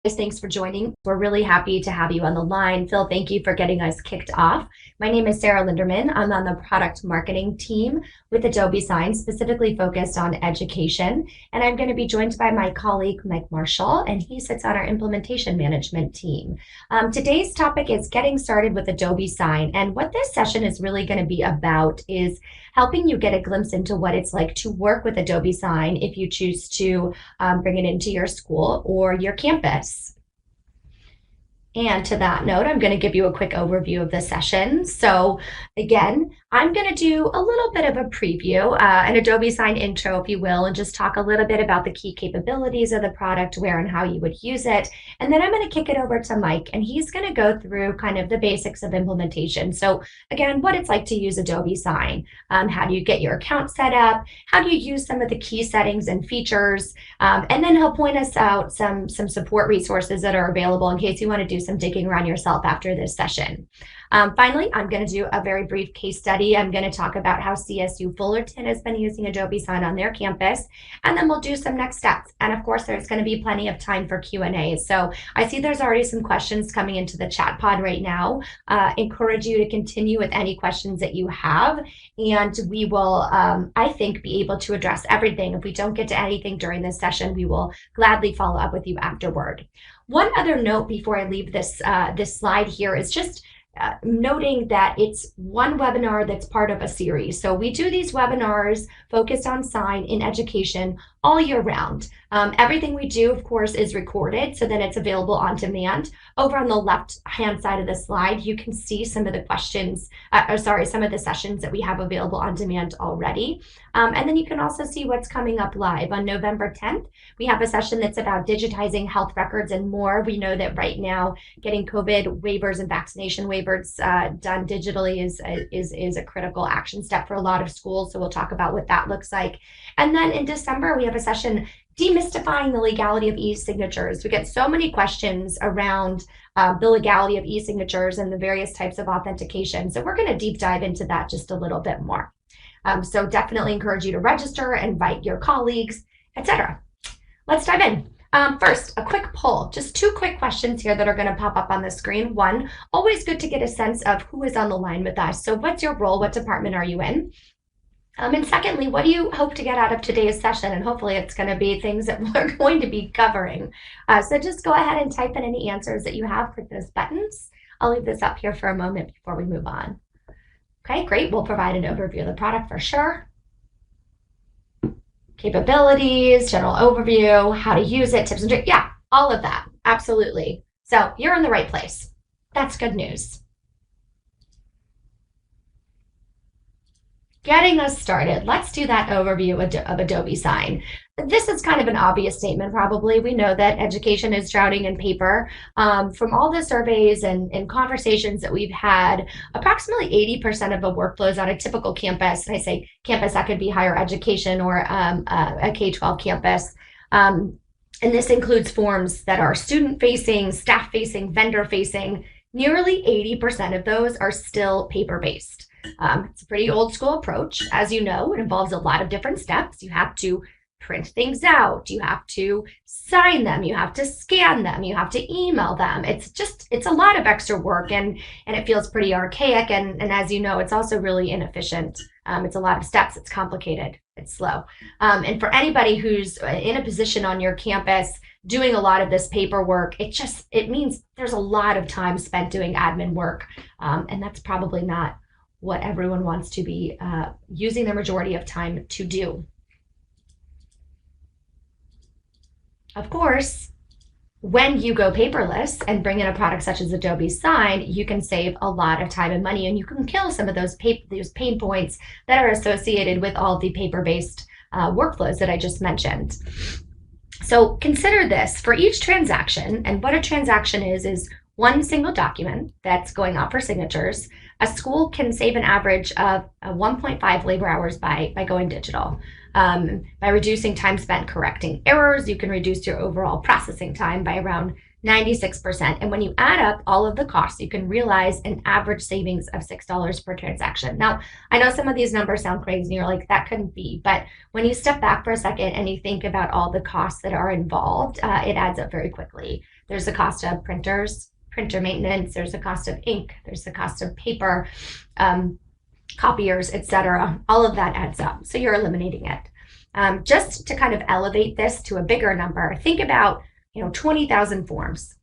Thanks for joining. We're really happy to have you on the line. Phil, thank you for getting us kicked off. My name is Sarah Linderman. I'm on the product marketing team with Adobe Sign, specifically focused on education. And I'm going to be joined by my colleague, Mike Marshall, and he sits on our implementation management team. Today's topic is getting started with Adobe Sign. And what this session is really going to be about is helping you get a glimpse into what it's like to work with Adobe Sign if you choose to bring it into your school or your campus. And to that note, I'm going to give you a quick overview of the session. So again, I'm going to do a little bit of a preview, an Adobe Sign intro, if you will, and just talk a little bit about the key capabilities of the product, where and how you would use it. And then I'm going to kick it over to Mike, and he's going to go through kind of the basics of implementation. So again, what it's like to use Adobe Sign, how do you get your account set up, how do you use some of the key settings and features, and then he'll point us out some support resources that are available in case you want to do some digging around yourself after this session. Finally, I'm going to do a very brief case study. I'm going to talk about how CSU Fullerton has been using Adobe Sign on their campus, and then we'll do some next steps. And of course, there's going to be plenty of time for Q&A. So I see there's already some questions coming into the chat pod right now. Encourage you to continue with any questions that you have, and we will, I think, be able to address everything. If we don't get to anything during this session, we will gladly follow up with you afterward. One other note before I leave this slide here is just noting that it's one webinar that's part of a series. So we do these webinars focused on Sign in education all year round. Everything we do, of course, is recorded, so then it's available on demand. Over on the left-hand side of the slide, you can see some of the questions, some of the sessions that we have available on demand already. And then you can also see what's coming up live. On November 10th, we have a session that's about digitizing health records and more. We know that right now, getting COVID waivers and vaccination waivers done digitally is a critical action step for a lot of schools. So we'll talk about what that looks like. And then in December, we have a session demystifying the legality of e-signatures. We get so many questions around the legality of e-signatures and the various types of authentication. So we're going to deep dive into that just a little bit more. So definitely encourage you to register, invite your colleagues, etc. Let's dive in. First, a quick poll. Just two quick questions here that are going to pop up on the screen. One, always good to get a sense of who is on the line with us. So what's your role? What department are you in? And secondly, what do you hope to get out of today's session? And hopefully it's going to be things that we're going to be covering. So just go ahead and type in any answers that you have. Click those buttons. I'll leave this up here for a moment before we move on. Okay, great. We'll provide an overview of the product for sure. Capabilities, general overview, how to use it, tips and tricks. Yeah, all of that. Absolutely. So you're in the right place. That's good news. Getting us started, let's do that overview of Adobe Sign. This is kind of an obvious statement, probably. We know that education is drowning in paper. From all the surveys and conversations that we've had, approximately 80% of the workflows on a typical campus, and I say campus, that could be higher education or a K-12 campus, and this includes forms that are student-facing, staff-facing, vendor-facing. Nearly 80% of those are still paper-based. It's a pretty old school approach. As you know, it involves a lot of different steps. You have to print things out. You have to sign them. You have to scan them. You have to email them. It's a lot of extra work, and it feels pretty archaic. And as you know, it's also really inefficient. It's a lot of steps. It's complicated. It's slow. And for anybody who's in a position on your campus doing a lot of this paperwork, it means there's a lot of time spent doing admin work. And that's probably not what everyone wants to be using their majority of time to do. Of course, when you go paperless and bring in a product such as Adobe Sign, you can save a lot of time and money, and you can kill some of those pain points that are associated with all the paper-based workflows that I just mentioned. So consider this. For each transaction, and what a transaction is one single document that's going out for signatures. A school can save an average of 1.5 labor hours by going digital. By reducing time spent correcting errors, you can reduce your overall processing time by around 96%. And when you add up all of the costs, you can realize an average savings of $6 per transaction. Now, I know some of these numbers sound crazy. You're like, that couldn't be. But when you step back for a second and you think about all the costs that are involved, it adds up very quickly. There's the cost of printers, printer maintenance, there's the cost of ink, there's the cost of paper, copiers, etc. All of that adds up. So you're eliminating it. Just to kind of elevate this to a bigger number, think about 20,000 forms.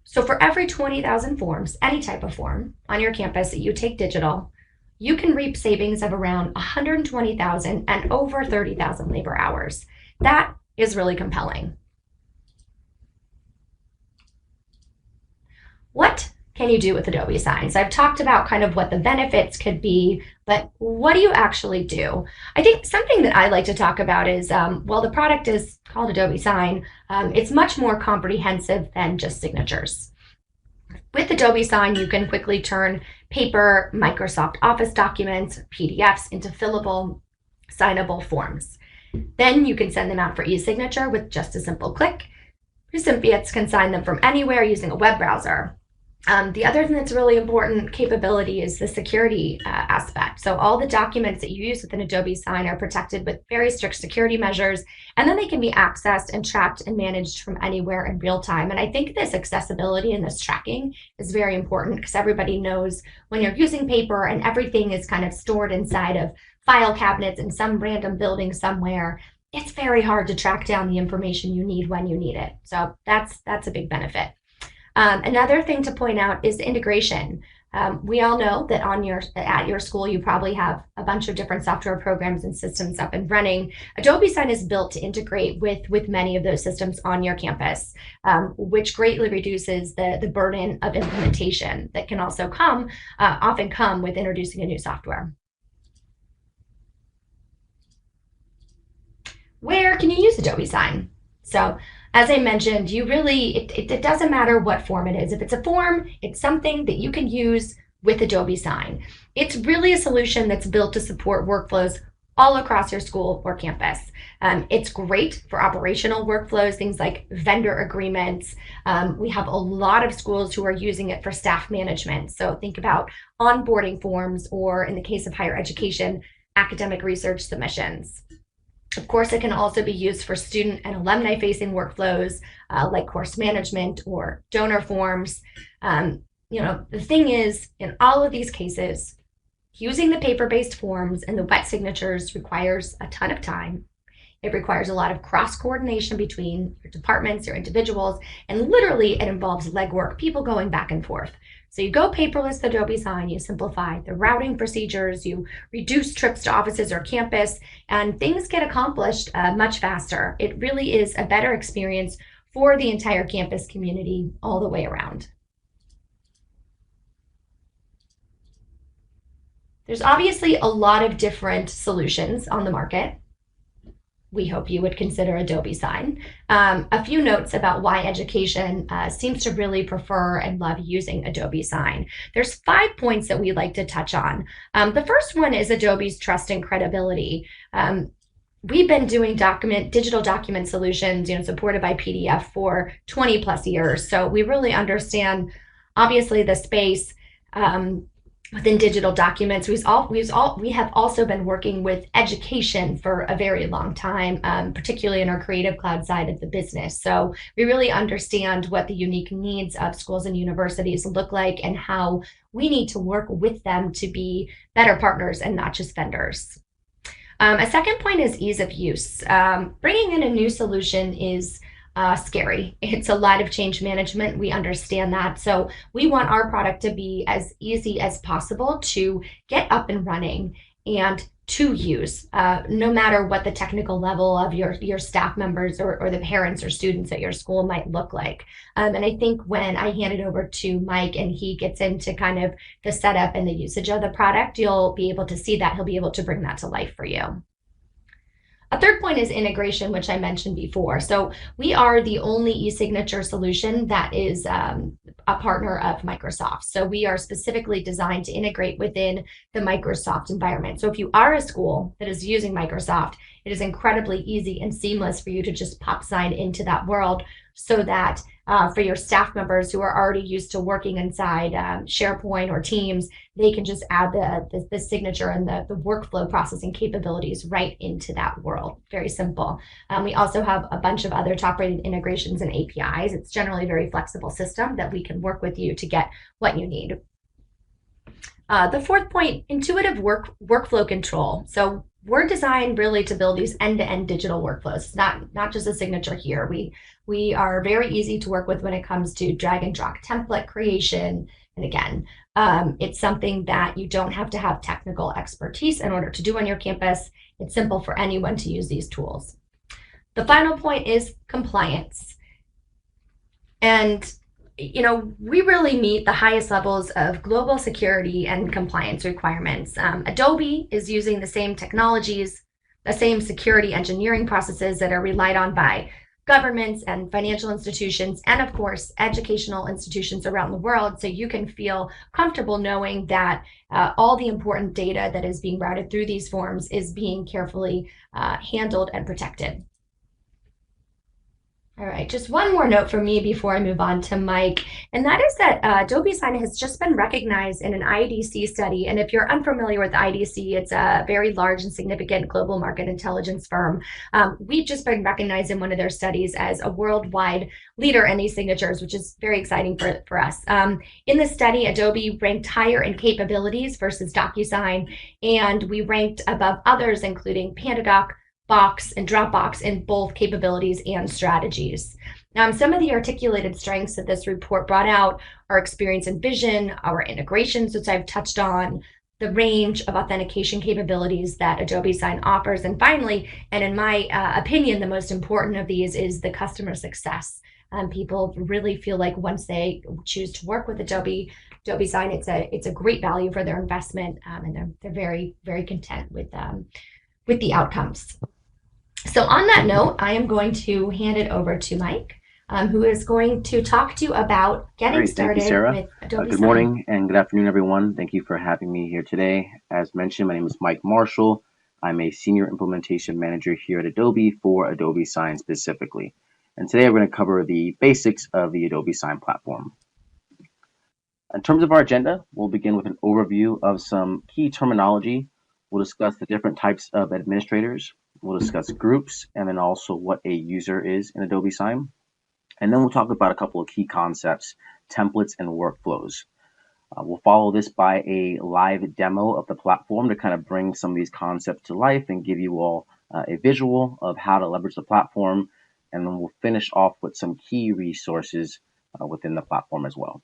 So for every 20,000 forms, any type of form on your campus that you take digital, you can reap savings of around 120,000 and over 30,000 labor hours. That is really compelling. What can you do with Adobe Sign? So I've talked about kind of what the benefits could be, but what do you actually do? I think something that I like to talk about is, well, the product is called Adobe Sign. It's much more comprehensive than just signatures. With Adobe Sign, you can quickly turn paper, Microsoft Office documents, PDFs into fillable, signable forms. Then you can send them out for e-signature with just a simple click. Recipients can sign them from anywhere using a web browser. The other thing that's really important capability is the security aspect. So all the documents that you use within Adobe Sign are protected with very strict security measures, and then they can be accessed and tracked and managed from anywhere in real time. And I think this accessibility and this tracking is very important because everybody knows when you're using paper and everything is kind of stored inside of file cabinets in some random building somewhere, it's very hard to track down the information you need when you need it. So that's a big benefit. Another thing to point out is the integration. We all know that at your school, you probably have a bunch of different software programs and systems up and running. Adobe Sign is built to integrate with many of those systems on your campus, which greatly reduces the burden of implementation that can also often come with introducing a new software. Where can you use Adobe Sign? So as I mentioned, it doesn't matter what form it is. If it's a form, it's something that you can use with Adobe Sign. It's really a solution that's built to support workflows all across your school or campus. It's great for operational workflows, things like vendor agreements. We have a lot of schools who are using it for staff management. So think about onboarding forms, or in the case of higher education, academic research submissions. Of course, it can also be used for student and alumni-facing workflows like course management or donor forms. The thing is, in all of these cases, using the paper-based forms and the wet signatures requires a ton of time. It requires a lot of cross-coordination between your departments, your individuals, and literally it involves legwork, people going back and forth. So you go paperless with Adobe Sign, you simplify the routing procedures, you reduce trips to offices or campus, and things get accomplished much faster. It really is a better experience for the entire campus community all the way around. There's obviously a lot of different solutions on the market. We hope you would consider Adobe Sign. A few notes about why education seems to really prefer and love using Adobe Sign. There's 5 points that we like to touch on. The first one is Adobe's trust and credibility. We've been doing digital document solutions, supported by PDF for 20 plus years. So we really understand, obviously, the space. Within digital documents, we have also been working with education for a very long time, particularly in our Creative Cloud side of the business. So we really understand what the unique needs of schools and universities look like and how we need to work with them to be better partners and not just vendors. A second point is ease of use. Bringing in a new solution is scary. It's a lot of change management. We understand that. So we want our product to be as easy as possible to get up and running and to use, no matter what the technical level of your staff members or the parents or students at your school might look like. And I think when I hand it over to Mike and he gets into kind of the setup and the usage of the product, you'll be able to see that. He'll be able to bring that to life for you. A third point is integration, which I mentioned before. So we are the only e-signature solution that is a partner of Microsoft. So we are specifically designed to integrate within the Microsoft environment. So if you are a school that is using Microsoft, it is incredibly easy and seamless for you to just pop Sign into that world, so that for your staff members who are already used to working inside SharePoint or Teams, they can just add the signature and the workflow processing capabilities right into that world. Very simple. We also have a bunch of other top-rated integrations and APIs. It's generally a very flexible system that we can work with you to get what you need. The fourth point, intuitive workflow control. So we're designed really to build these end-to-end digital workflows. It's not just a signature here. We are very easy to work with when it comes to drag and drop template creation. And again, it's something that you don't have to have technical expertise in order to do on your campus. It's simple for anyone to use these tools. The final point is compliance. And we really meet the highest levels of global security and compliance requirements. Adobe is using the same technologies, the same security engineering processes that are relied on by governments and financial institutions, and of course, educational institutions around the world. So you can feel comfortable knowing that all the important data that is being routed through these forms is being carefully handled and protected. All right, just one more note for me before I move on to Mike, and that is that Adobe Sign has just been recognized in an IDC study. And if you're unfamiliar with IDC, it's a very large and significant global market intelligence firm. We've just been recognized in one of their studies as a worldwide leader in these signatures, which is very exciting for us. In the study, Adobe ranked higher in capabilities versus DocuSign, and we ranked above others, including PandaDoc, Box, and Dropbox in both capabilities and strategies. Some of the articulated strengths that this report brought out are experience and vision, our integrations, which I've touched on, the range of authentication capabilities that Adobe Sign offers, and finally, and in my opinion, the most important of these is the customer success. People really feel like once they choose to work with Adobe Sign, it's a great value for their investment, and they're very, very content with the outcomes. So on that note, I am going to hand it over to Mike, who is going to talk to you about getting started. Thank you, Sarah. With Adobe Good Sign. morning and good afternoon, everyone. Thank you for having me here today. As mentioned, my name is Mike Marshall. I'm a Senior Implementation Manager here at Adobe for Adobe Sign specifically. And today I'm going to cover the basics of the Adobe Sign platform. In terms of our agenda, we'll begin with an overview of some key terminology. We'll discuss the different types of administrators. We'll discuss groups, and then also what a user is in Adobe Sign. And then we'll talk about a couple of key concepts, templates and workflows. We'll follow this by a live demo of the platform to kind of bring some of these concepts to life and give you all a visual of how to leverage the platform. And then we'll finish off with some key resources within the platform as well.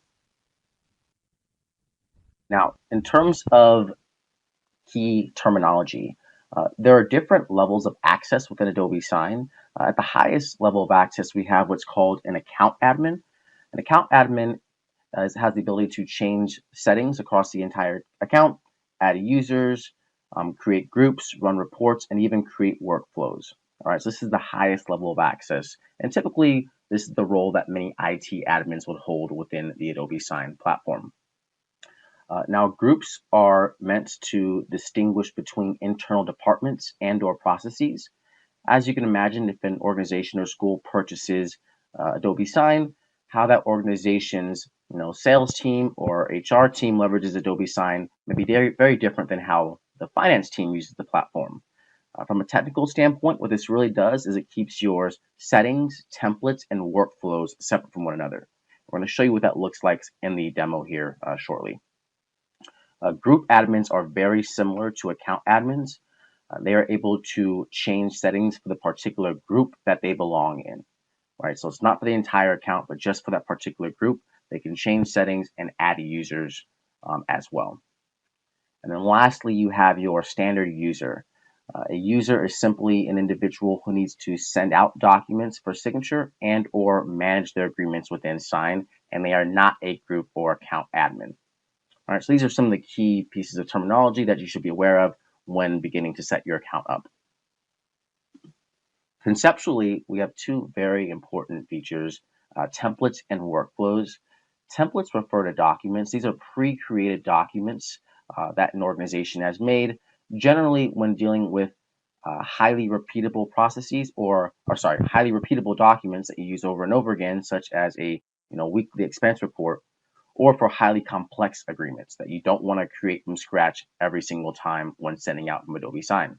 Now, in terms of key terminology, there are different levels of access within Adobe Sign. At the highest level of access, we have what's called an account admin. An account admin has the ability to change settings across the entire account, add users, create groups, run reports, and even create workflows. All right, so this is the highest level of access. And typically, this is the role that many IT admins would hold within the Adobe Sign platform. Now, groups are meant to distinguish between internal departments and/or processes. As you can imagine, if an organization or school purchases Adobe Sign, how that organization's sales team or HR team leverages Adobe Sign may be very, very different than how the finance team uses the platform. From a technical standpoint, what this really does is it keeps your settings, templates, and workflows separate from one another. We're going to show you what that looks like in the demo here shortly. Group admins are very similar to account admins. They are able to change settings for the particular group that they belong in. Right, so it's not for the entire account, but just for that particular group. They can change settings and add users as well. And then lastly, you have your standard user. A user is simply an individual who needs to send out documents for signature and/or manage their agreements within Sign, and they are not a group or account admin. All right, so these are some of the key pieces of terminology that you should be aware of when beginning to set your account up. Conceptually, we have two very important features, templates and workflows. Templates refer to documents. These are pre-created documents that an organization has made, generally when dealing with highly repeatable processes highly repeatable documents that you use over and over again, such as a weekly expense report, or for highly complex agreements that you don't want to create from scratch every single time when sending out from Adobe Sign.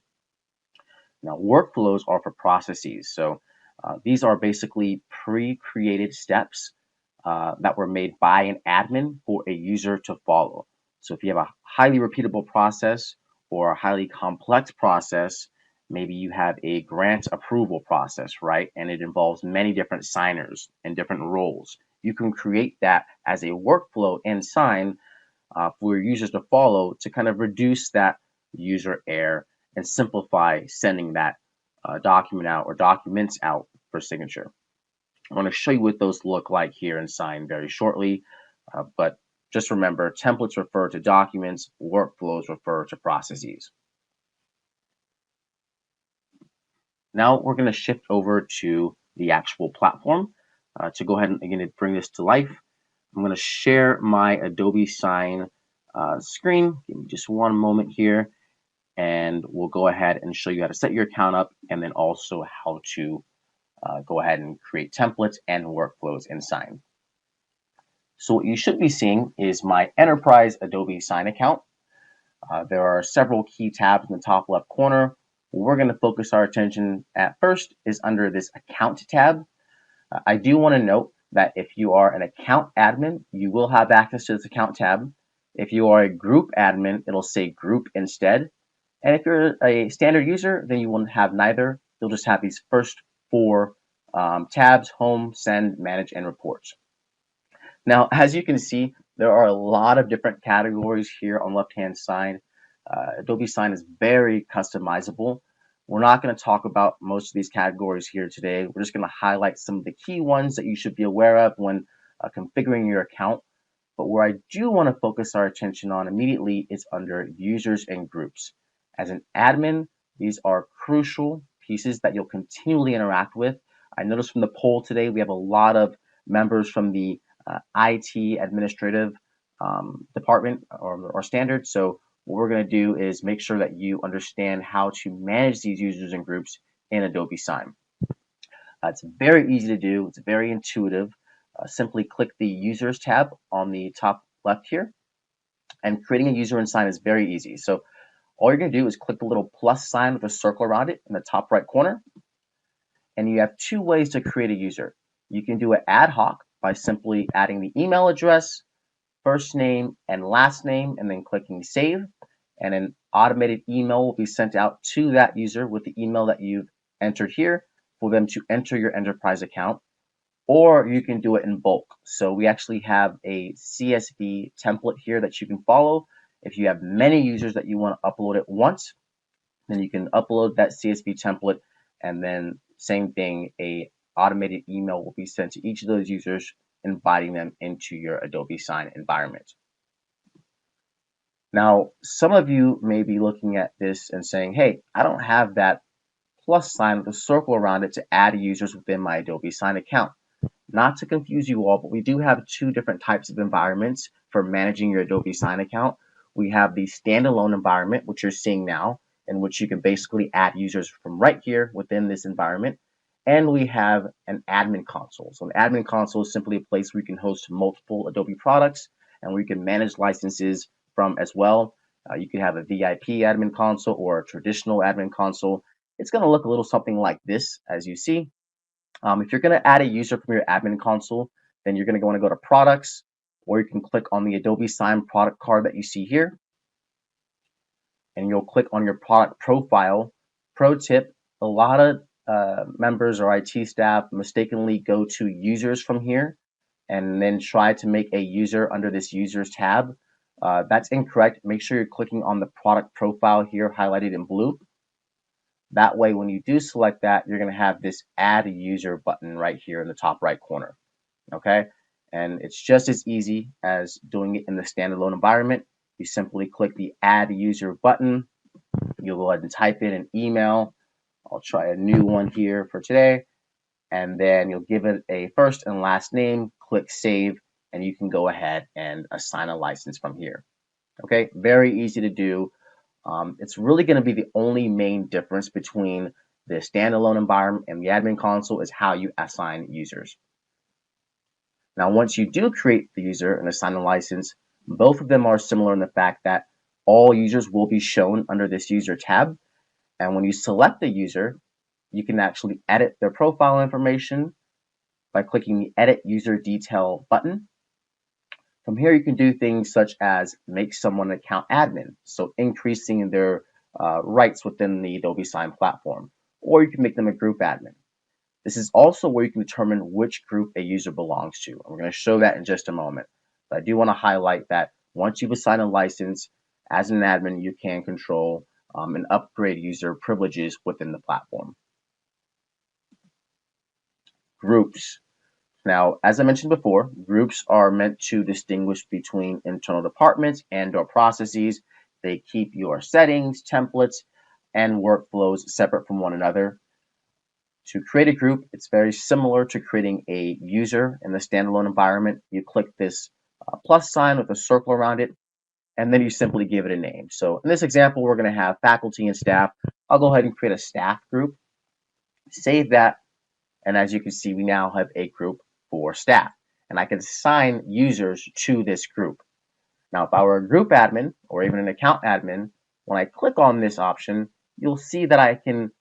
Now, workflows are for processes. So these are basically pre-created steps that were made by an admin for a user to follow. So if you have a highly repeatable process or a highly complex process, maybe you have a grant approval process, right? And it involves many different signers and different roles. You can create that as a workflow in Sign for your users to follow to kind of reduce that user error and simplify sending that document out or documents out for signature. I want to show you what those look like here in Sign very shortly, but just remember, templates refer to documents, workflows refer to processes. Now we're going to shift over to the actual platform. To go ahead and again bring this to life, I'm going to share my Adobe Sign screen. Give me just one moment here, and we'll go ahead and show you how to set your account up, and then also how to go ahead and create templates and workflows in Sign. So what you should be seeing is my Enterprise Adobe Sign account. There are several key tabs in the top left corner. What we're going to focus our attention at first is under this Account tab. I do want to note that if you are an account admin, you will have access to this Account tab. If you are a group admin, it'll say Group instead. And if you're a standard user, then you won't have neither. You'll just have these first four tabs: Home, Send, Manage, and Reports. Now, as you can see, there are a lot of different categories here on left-hand side. Adobe Sign is very customizable. We're not going to talk about most of these categories here today. We're just going to highlight some of the key ones that you should be aware of when configuring your account. But where I do want to focus our attention on immediately is under users and groups. As an admin, these are crucial pieces that you'll continually interact with. I noticed from the poll today, we have a lot of members from the IT administrative department or standard. So what we're going to do is make sure that you understand how to manage these users and groups in Adobe Sign. It's very easy to do. It's very intuitive. Simply click the Users tab on the top left here, and creating a user in Sign is very easy. So all you're going to do is click the little plus sign with a circle around it in the top right corner, and you have two ways to create a user. You can do it ad hoc by simply adding the email address, first name, and last name, and then clicking Save, and an automated email will be sent out to that user with the email that you've entered here for them to enter your enterprise account. Or you can do it in bulk. So we actually have a CSV template here that you can follow. If you have many users that you want to upload at once, then you can upload that CSV template, and then same thing, a automated email will be sent to each of those users, inviting them into your Adobe Sign environment. Now, some of you may be looking at this and saying, hey, I don't have that plus sign with a circle around it to add users within my Adobe Sign account. Not to confuse you all, but we do have two different types of environments for managing your Adobe Sign account. We have the standalone environment, which you're seeing now, in which you can basically add users from right here within this environment. And we have an admin console. So an admin console is simply a place where you can host multiple Adobe products and where you can manage licenses from as well. You can have a VIP admin console or a traditional admin console. It's going to look a little something like this, as you see. If you're going to add a user from your admin console, then you're going to want to go to Products, or you can click on the Adobe Sign product card that you see here, and you'll click on your product profile. Pro tip, a lot of members or IT staff mistakenly go to Users from here and then try to make a user under this Users tab. That's incorrect. Make sure you're clicking on the product profile here highlighted in blue. That way, when you do select that, you're going to have this Add User button right here in the top right corner. Okay, and it's just as easy as doing it in the standalone environment. You simply click the Add User button. You'll go ahead and type in an email. I'll try a new one here for today, and then you'll give it a first and last name. Click Save, and you can go ahead and assign a license from here. Okay, very easy to do. It's really going to be the only main difference between the standalone environment and the admin console is how you assign users. Now, once you do create the user and assign a license, both of them are similar in the fact that all users will be shown under this user tab. And when you select a user, you can actually edit their profile information by clicking the Edit User Detail button. From here, you can do things such as make someone an account admin, so increasing their rights within the Adobe Sign platform, or you can make them a group admin. This is also where you can determine which group a user belongs to. And we're going to show that in just a moment. But I do want to highlight that once you've assigned a license, as an admin, you can control and upgrade user privileges within the platform. Groups. Now, as I mentioned before, groups are meant to distinguish between internal departments and/or processes. They keep your settings, templates, and workflows separate from one another. To create a group, it's very similar to creating a user in the standalone environment. You click this plus sign with a circle around it, and then you simply give it a name. So in this example, we're going to have faculty and staff. I'll go ahead and create a staff group, save that, and as you can see, we now have a group for staff. And I can assign users to this group. Now, if I were a group admin or even an account admin, when I click on this option, you'll see that I can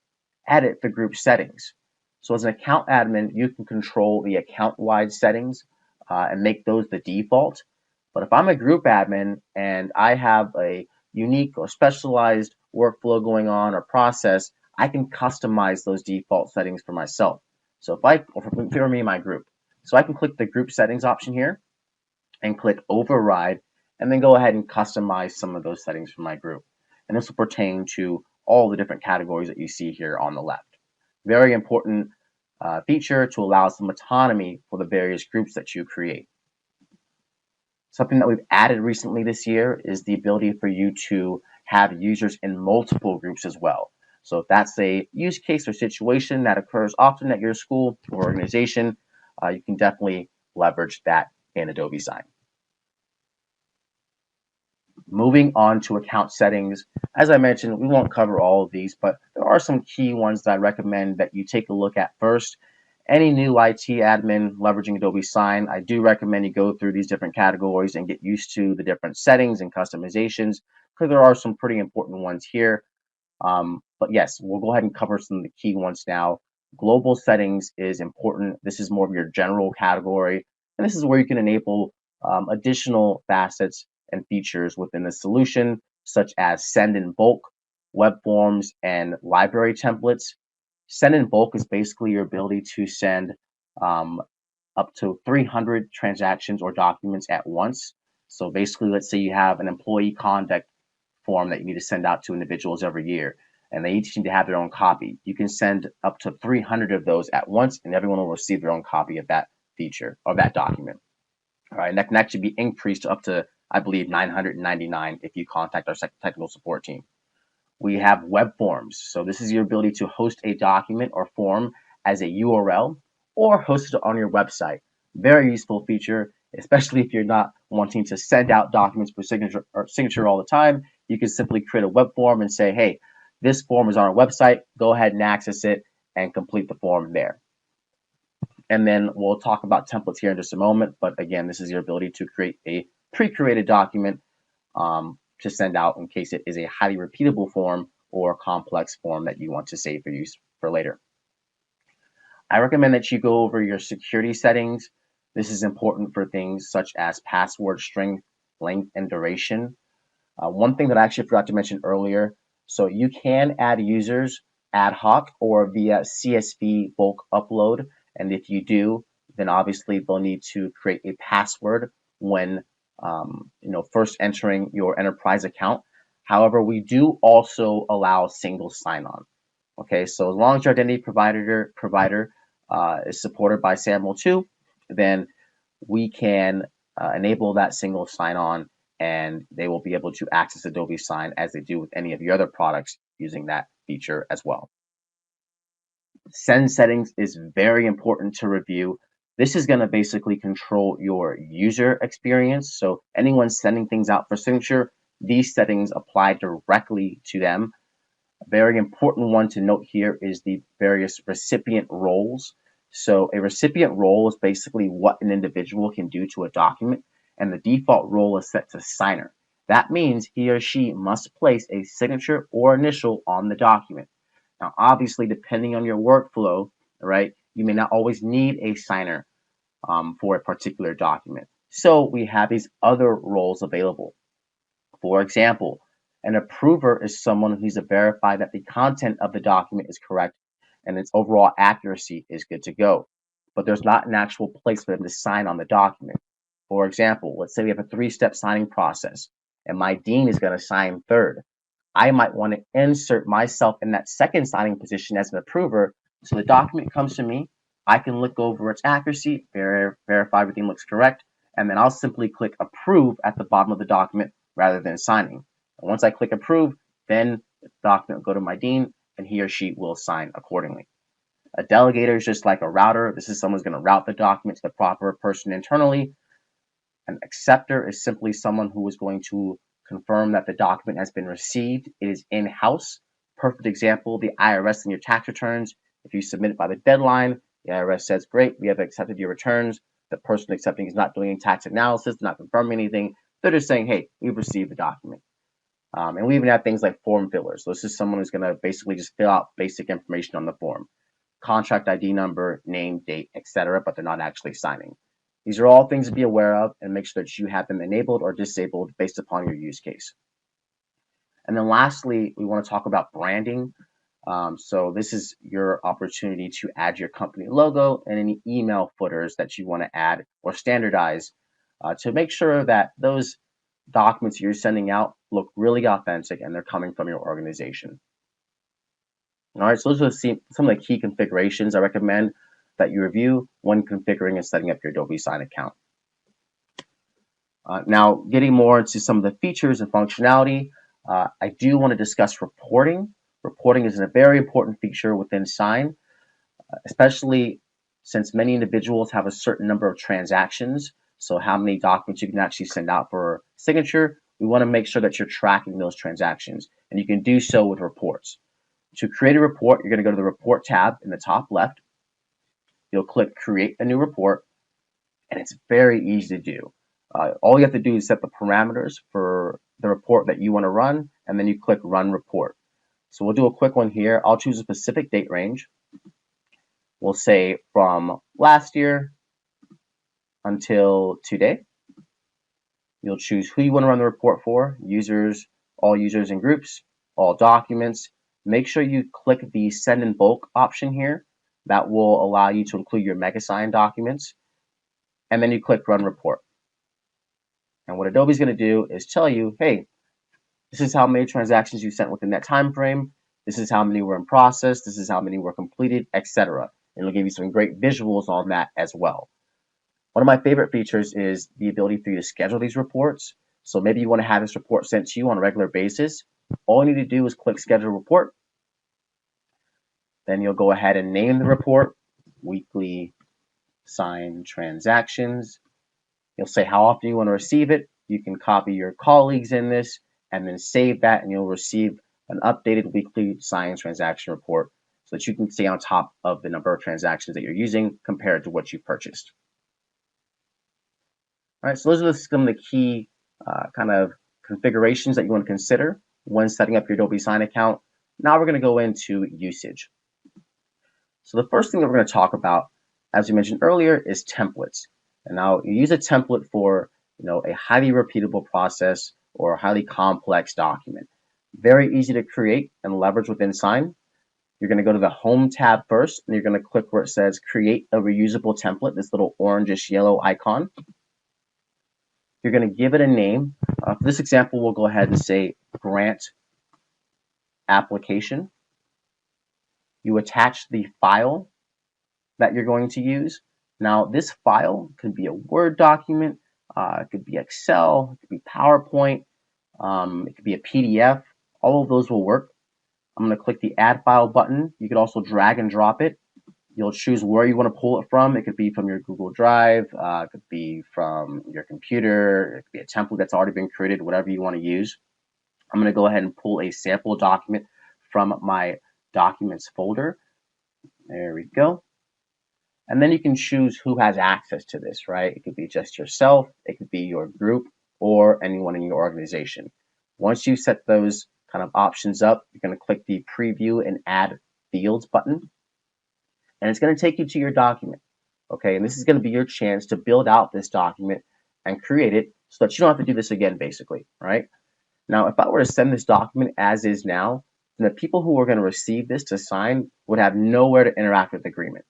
edit the group settings. So as an account admin, you can control the account-wide settings and make those the default. But if I'm a group admin and I have a unique or specialized workflow going on or process, I can customize those default settings for myself. So for me, my group. So I can click the group settings option here and click override and then go ahead and customize some of those settings for my group. And this will pertain to all the different categories that you see here on the left. Very important feature to allow some autonomy for the various groups that you create. Something that we've added recently this year is the ability for you to have users in multiple groups as well. So if that's a use case or situation that occurs often at your school or organization, you can definitely leverage that in Adobe Sign. Moving on to account settings. As I mentioned, we won't cover all of these, but there are some key ones that I recommend that you take a look at first. Any new IT admin leveraging Adobe Sign, I do recommend you go through these different categories and get used to the different settings and customizations, because there are some pretty important ones here. But yes, we'll go ahead and cover some of the key ones now. Global settings is important. This is more of your general category, and this is where you can enable additional facets and features within the solution, such as send in bulk, web forms, and library templates. Send in bulk is basically your ability to send up to 300 transactions or documents at once. So basically, let's say you have an employee conduct form that you need to send out to individuals every year, and they each need to have their own copy. You can send up to 300 of those at once, and everyone will receive their own copy of that feature or that document. All right, and that can actually be increased to up to, I believe, 999 if you contact our technical support team. We have web forms. So this is your ability to host a document or form as a URL or host it on your website. Very useful feature, especially if you're not wanting to send out documents for signature all the time. You can simply create a web form and say, hey, this form is on our website. Go ahead and access it and complete the form there. And then we'll talk about templates here in just a moment. But again, this is your ability to create a pre-created document to send out in case it is a highly repeatable form or complex form that you want to save for use for later. I recommend that you go over your security settings. This is important for things such as password strength, length, and duration. One thing that I actually forgot to mention earlier, so you can add users ad hoc or via CSV bulk upload. And if you do, then obviously they'll need to create a password when first entering your enterprise account. However, we do also allow single sign-on. Okay, so as long as your identity provider is supported by SAML 2, then we can enable that single sign-on, and they will be able to access Adobe Sign as they do with any of your other products using that feature as well. Send settings is very important to review. This is going to basically control your user experience. So anyone sending things out for signature, these settings apply directly to them. A very important one to note here is the various recipient roles. So a recipient role is basically what an individual can do to a document, and the default role is set to signer. That means he or she must place a signature or initial on the document. Now, obviously, depending on your workflow, right, you may not always need a signer for a particular document. So we have these other roles available. For example, an approver is someone who's to verify that the content of the document is correct and its overall accuracy is good to go. But there's not an actual place for them to sign on the document. For example, let's say we have a three-step signing process and my dean is going to sign third. I might want to insert myself in that second signing position as an approver. So the document comes to me, I can look over its accuracy, verify everything looks correct, and then I'll simply click approve at the bottom of the document rather than signing. And once I click approve, then the document will go to my dean and he or she will sign accordingly. A delegator is just like a router. This is someone who's going to route the document to the proper person internally. An acceptor is simply someone who is going to confirm that the document has been received. It is in-house. Perfect example, the IRS in your tax returns. If you submit it by the deadline, the IRS says, great, we have accepted your returns. The person accepting is not doing any tax analysis, not confirming anything. They're just saying, hey, we've received the document. And we even have things like form fillers. So this is someone who's going to basically just fill out basic information on the form. Contract ID number, name, date, etc., but they're not actually signing. These are all things to be aware of and make sure that you have them enabled or disabled based upon your use case. And then lastly, we want to talk about branding. So this is your opportunity to add your company logo and any email footers that you want to add or standardize to make sure that those documents you're sending out look really authentic and they're coming from your organization. All right, so those are some of the key configurations I recommend that you review when configuring and setting up your Adobe Sign account. Now, getting more into some of the features and functionality, I do want to discuss reporting. Reporting is a very important feature within Sign, especially since many individuals have a certain number of transactions. So how many documents you can actually send out for signature, we want to make sure that you're tracking those transactions. And you can do so with reports. To create a report, you're going to go to the Report tab in the top left. You'll click Create a New Report, and it's very easy to do. All you have to do is set the parameters for the report that you want to run, and then you click Run Report. So we'll do a quick one here. I'll choose a specific date range. We'll say from last year until today. You'll choose who you want to run the report for, users, all users and groups, all documents. Make sure you click the Send in Bulk option here. That will allow you to include your MegaSign documents. And then you click Run Report. And what Adobe's going to do is tell you, hey, this is how many transactions you sent within that time frame. This is how many were in process. This is how many were completed, etc. And it'll give you some great visuals on that as well. One of my favorite features is the ability for you to schedule these reports. So maybe you want to have this report sent to you on a regular basis. All you need to do is click Schedule Report. Then you'll go ahead and name the report, Weekly Sign Transactions. You'll say how often you want to receive it. You can copy your colleagues in this and then save that, and you'll receive an updated weekly sign transaction report so that you can stay on top of the number of transactions that you're using compared to what you purchased. All right, so those are some of the key kind of configurations that you want to consider when setting up your Adobe Sign account. Now we're going to go into usage. So the first thing that we're going to talk about, as we mentioned earlier, is templates. And now you use a template for a highly repeatable process or a highly complex document. Very easy to create and leverage within Sign. You're going to go to the Home tab first, and you're going to click where it says Create a Reusable Template, this little orangish yellow icon. You're going to give it a name. For this example, we'll go ahead and say Grant Application. You attach the file that you're going to use. Now, this file could be a Word document, it could be Excel, it could be PowerPoint, it could be a PDF. All of those will work. I'm going to click the Add File button. You could also drag and drop it. You'll choose where you want to pull it from. It could be from your Google Drive, it could be from your computer, it could be a template that's already been created, whatever you want to use. I'm going to go ahead and pull a sample document from my documents folder. There we go. And then you can choose who has access to this, right? It could be just yourself, it could be your group, or anyone in your organization. Once you set those kind of options up, you're going to click the preview and add fields button, and it's going to take you to your document. Okay, and this is going to be your chance to build out this document and create it so that you don't have to do this again, basically, right? Now, if I were to send this document as is now, then the people who are going to receive this to sign would have nowhere to interact with the agreement,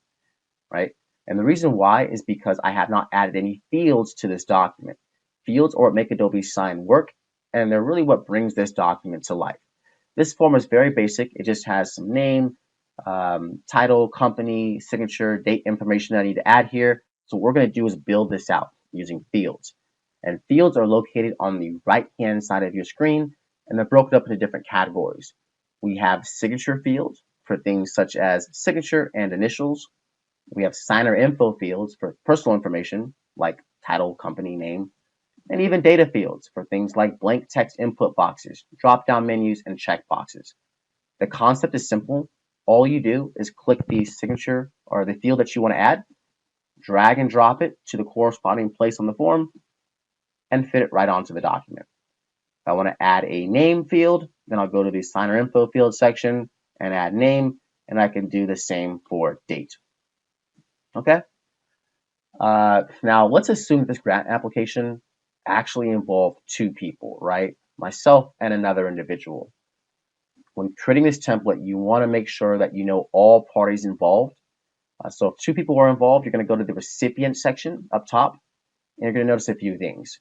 right? And the reason why is because I have not added any fields to this document. Fields or make Adobe Sign work, and they're really what brings this document to life. This form is very basic. It just has some name, title, company, signature, date information that I need to add here. So what we're going to do is build this out using fields. And fields are located on the right-hand side of your screen, and they're broken up into different categories. We have signature fields for things such as signature and initials. We have signer info fields for personal information like title, company, name, and even data fields for things like blank text input boxes, drop-down menus, and check boxes. The concept is simple. All you do is click the signature or the field that you want to add, drag and drop it to the corresponding place on the form, and fit it right onto the document. If I want to add a name field, then I'll go to the signer info field section and add name, and I can do the same for date. Okay. Now let's assume this grant application actually involved two people, right? Myself and another individual. When creating this template, you want to make sure that you know all parties involved. So if two people are involved, you're going to go to the recipient section up top, and you're going to notice a few things.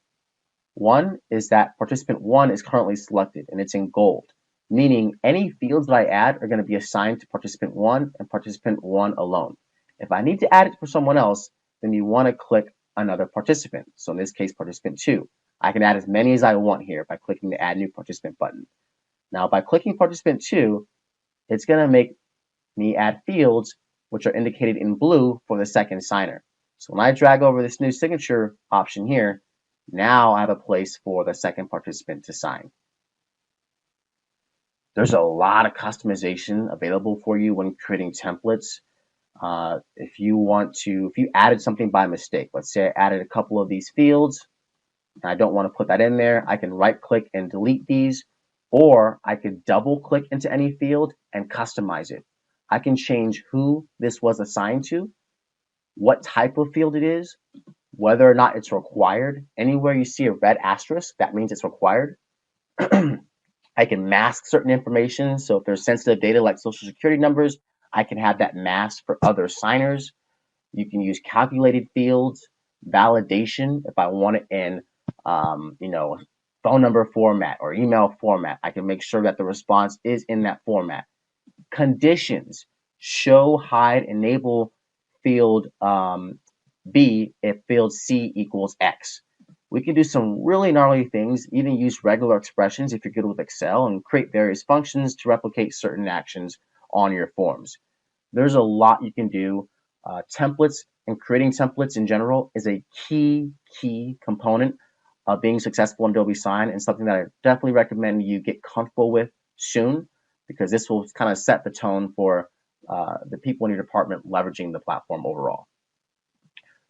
One is that participant one is currently selected, and it's in gold, meaning any fields that I add are going to be assigned to participant one and participant one alone. If I need to add it for someone else, then you want to click another participant. So in this case, participant two. I can add as many as I want here by clicking the add new participant button. Now by clicking participant two, it's going to make me add fields which are indicated in blue for the second signer. So when I drag over this new signature option here, now I have a place for the second participant to sign. There's a lot of customization available for you when creating templates. If you added something by mistake, let's say I added a couple of these fields, and I don't want to put that in there, I can right click and delete these, or I could double click into any field and customize it. I can change who this was assigned to, what type of field it is, whether or not it's required. Anywhere you see a red asterisk, that means it's required. I can mask certain information. So if there's sensitive data like social security numbers, I can have that masked for other signers. You can use calculated fields, validation if I want it in, phone number format or email format. I can make sure that the response is in that format. Conditions, show, hide, enable field B if field C equals X. We can do some really gnarly things, even use regular expressions if you're good with Excel, and create various functions to replicate certain actions on your forms. There's a lot you can do. Templates and creating templates in general is a key component of being successful in Adobe Sign, and something that I definitely recommend you get comfortable with soon, because this will kind of set the tone for the people in your department leveraging the platform overall.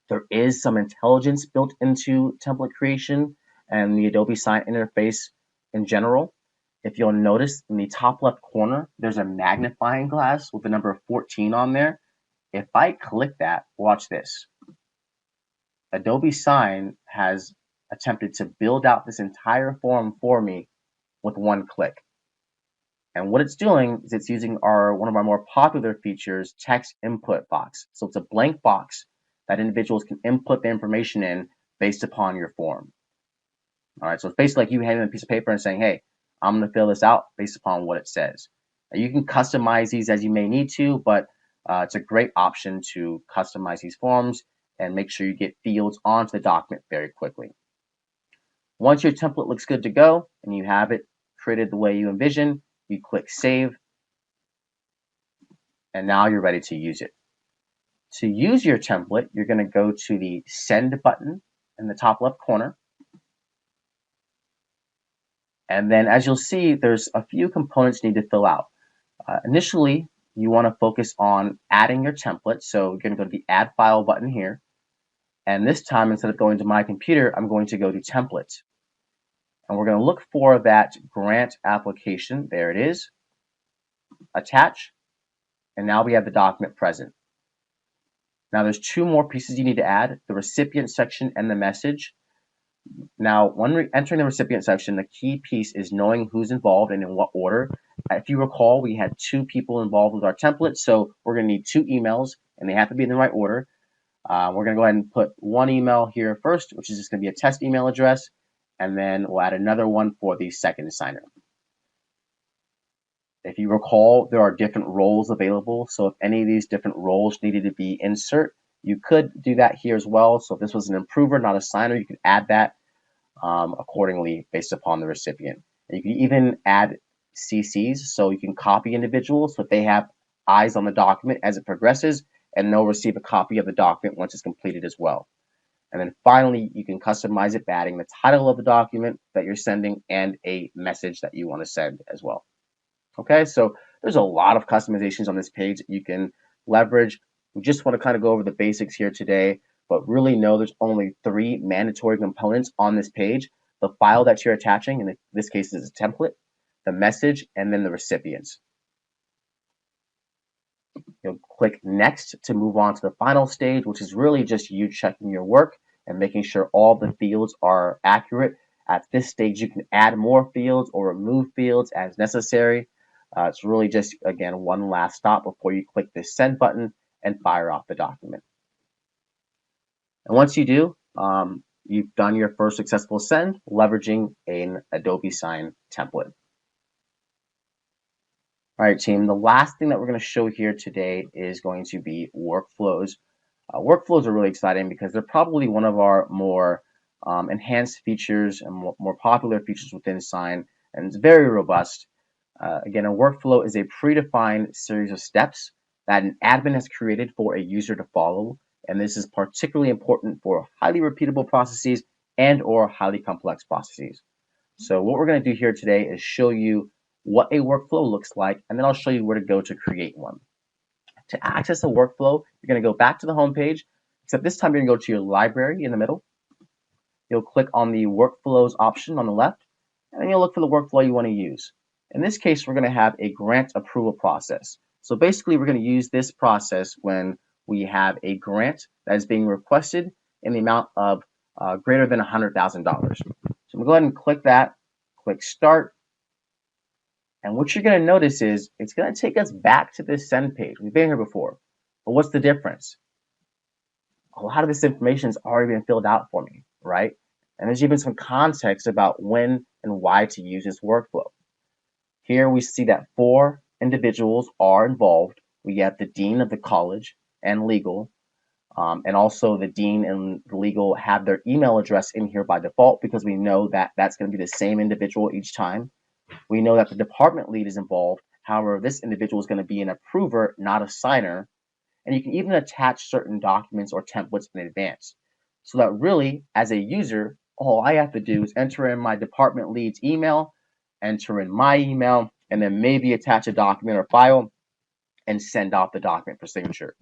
There is some intelligence built into template creation and the Adobe Sign interface in general. If you'll notice in the top left corner, there's a magnifying glass with the number 14 on there. If I click that, watch this. Adobe Sign has attempted to build out this entire form for me with one click. And what it's doing is it's using one of our more popular features, text input box. So it's a blank box that individuals can input the information in based upon your form. All right, so it's basically like you handing a piece of paper and saying, hey, I'm going to fill this out based upon what it says. Now, you can customize these as you may need to, but it's a great option to customize these forms and make sure you get fields onto the document very quickly. Once your template looks good to go and you have it created the way you envision, you click Save, and now you're ready to use it. To use your template, you're going to go to the Send button in the top left corner. And then as you'll see, there's a few components you need to fill out. Initially, you want to focus on adding your template. So you're going to go to the Add File button here. And this time, instead of going to My Computer, I'm going to go to Templates. And we're going to look for that grant application. There it is. Attach. And now we have the document present. Now there's two more pieces you need to add, the recipient section and the message. Now, when entering the recipient section, the key piece is knowing who's involved and in what order. If you recall, we had two people involved with our template, so we're going to need two emails, and they have to be in the right order. We're going to go ahead and put one email here first, which is just going to be a test email address, and then we'll add another one for the second signer. If you recall, there are different roles available, so if any of these different roles needed to be insert, you could do that here as well. So if this was an improver, not a signer, you could add that accordingly based upon the recipient. And you can even add CCs, so you can copy individuals so that they have eyes on the document as it progresses, and they'll receive a copy of the document once it's completed as well. And then finally, you can customize it by adding the title of the document that you're sending and a message that you want to send as well. Okay, so there's a lot of customizations on this page that you can leverage. We just want to kind of go over the basics here today, but really know there's only 3 mandatory components on this page: the file that you're attaching, in this case is a template, the message, and then the recipients. You'll click Next to move on to the final stage, which is really just you checking your work and making sure all the fields are accurate. At this stage, you can add more fields or remove fields as necessary. It's really just, again, one last stop before you click the Send button and fire off the document. And once you do, you've done your first successful send leveraging an Adobe Sign template. All right, team, the last thing that we're going to show here today is going to be workflows. Workflows are really exciting because they're probably one of our more enhanced features and more popular features within Sign, and it's very robust. Again, a workflow is a predefined series of steps that an admin has created for a user to follow, and this is particularly important for highly repeatable processes and or highly complex processes. So what we're going to do here today is show you what a workflow looks like, and then I'll show you where to go to create one. To access a workflow, you're going to go back to the home page, except this time you're going to go to your library in the middle. You'll click on the workflows option on the left, and then you'll look for the workflow you want to use. In this case, we're going to have a grant approval process. So basically, we're going to use this process when we have a grant that is being requested in the amount of greater than $100,000. So I'm going to go ahead and click that, click Start. And what you're going to notice is it's going to take us back to this send page. We've been here before. But what's the difference? A lot of this information has already been filled out for me, right? And there's even some context about when and why to use this workflow. Here we see that 4 individuals are involved. We have the dean of the college and legal, and also the dean and the legal have their email address in here by default because we know that that's going to be the same individual each time. We know that the department lead is involved. However, this individual is going to be an approver, not a signer. And you can even attach certain documents or templates in advance. So that really, as a user, all I have to do is enter in my department lead's email, enter in my email, and then maybe attach a document or file and send off the document for signature.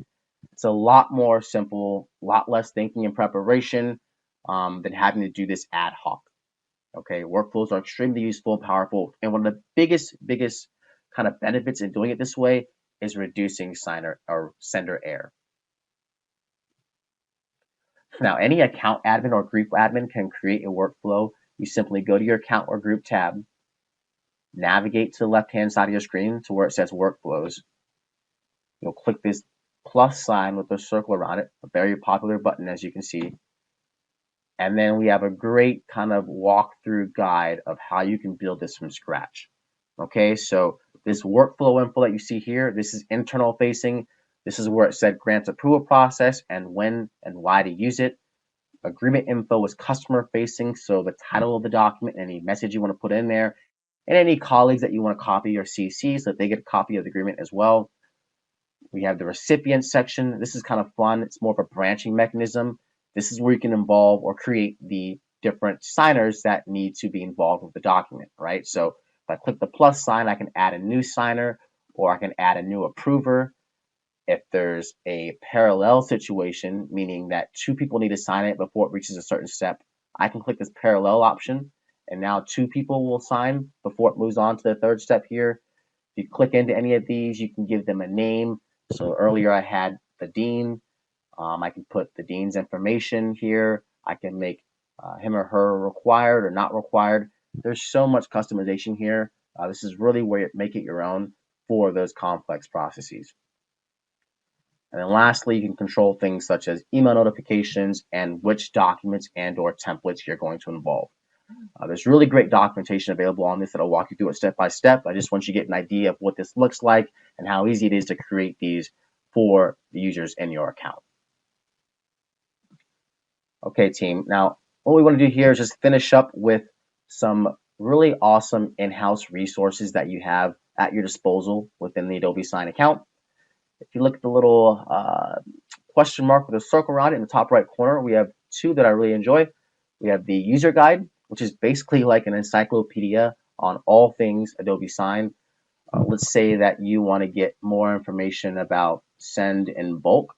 It's a lot more simple, a lot less thinking and preparation than having to do this ad hoc. Okay, workflows are extremely useful, powerful, and one of the biggest kind of benefits in doing it this way is reducing signer or sender error. Now, any account admin or group admin can create a workflow. You simply go to your account or group tab, navigate to the left-hand side of your screen to where it says workflows. You'll click this plus sign with a circle around it, a very popular button as you can see. And then we have a great kind of walkthrough guide of how you can build this from scratch. Okay, so this workflow info that you see here, this is internal facing. This is where it said grant approval process and when and why to use it. Agreement info is customer facing, so the title of the document, any message you want to put in there, and any colleagues that you want to copy or CC so that they get a copy of the agreement as well. We have the recipient section. This is kind of fun. It's more of a branching mechanism. This is where you can involve or create the different signers that need to be involved with the document, right? So if I click the plus sign, I can add a new signer or I can add a new approver. If there's a parallel situation, meaning that two people need to sign it before it reaches a certain step, I can click this parallel option, and now two people will sign before it moves on to the third step here. If you click into any of these, you can give them a name. So earlier I had the dean. I can put the dean's information here. I can make him or her required or not required. There's so much customization here. This is really where you make it your own for those complex processes. And then lastly, you can control things such as email notifications and which documents and or templates you're going to involve. There's really great documentation available on this that'll walk you through it step by step. I just want you to get an idea of what this looks like and how easy it is to create these for the users in your account. Okay, team. Now, what we want to do here is just finish up with some really awesome in-house resources that you have at your disposal within the Adobe Sign account. If you look at the little question mark with a circle around it in the top right corner, we have two that I really enjoy. We have the user guide, which is basically like an encyclopedia on all things Adobe Sign. Let's say that you want to get more information about send in bulk.